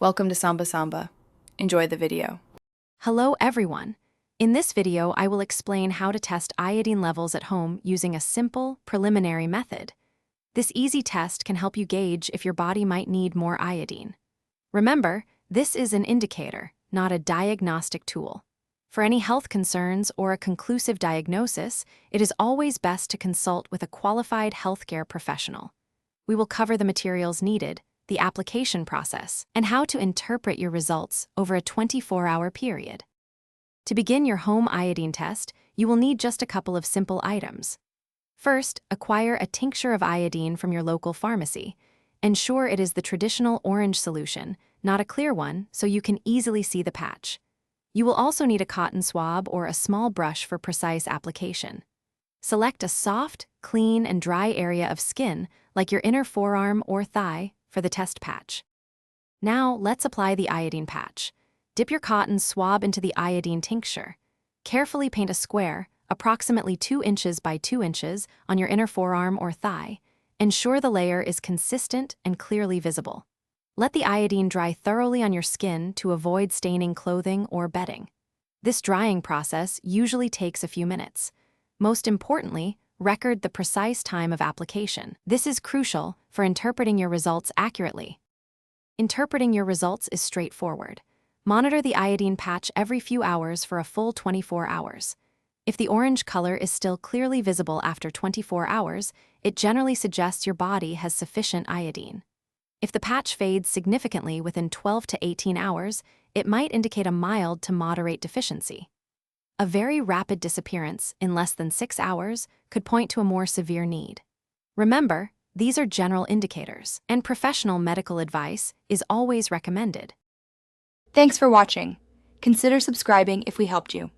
Welcome to Samba Samba. Enjoy the video. Hello everyone. In this video, I will explain how to test iodine levels at home using a simple, preliminary method. This easy test can help you gauge if your body might need more iodine. Remember, this is an indicator, not a diagnostic tool. For any health concerns or a conclusive diagnosis, it is always best to consult with a qualified healthcare professional. We will cover the materials needed, the application process, and how to interpret your results over a 24-hour period. To begin your home iodine test, you will need just a couple of simple items. First, acquire a tincture of iodine from your local pharmacy. Ensure it is the traditional orange solution, not a clear one, so you can easily see the patch. You will also need a cotton swab or a small brush for precise application. Select a soft, clean, and dry area of skin, like your inner forearm or thigh, for the test patch. Now, let's apply the iodine patch. Dip your cotton swab into the iodine tincture. Carefully paint a square, approximately 2 inches by 2 inches, on your inner forearm or thigh. Ensure the layer is consistent and clearly visible. Let the iodine dry thoroughly on your skin to avoid staining clothing or bedding. This drying process usually takes a few minutes. Most importantly, record the precise time of application. This is crucial for interpreting your results accurately. Interpreting your results is straightforward. Monitor the iodine patch every few hours for a full 24 hours. If the orange color is still clearly visible after 24 hours, it generally suggests your body has sufficient iodine. If the patch fades significantly within 12 to 18 hours, it might indicate a mild to moderate deficiency. A very rapid disappearance in less than 6 hours could point to a more severe need. Remember, these are general indicators, and professional medical advice is always recommended. Thanks for watching. Consider subscribing if we helped you.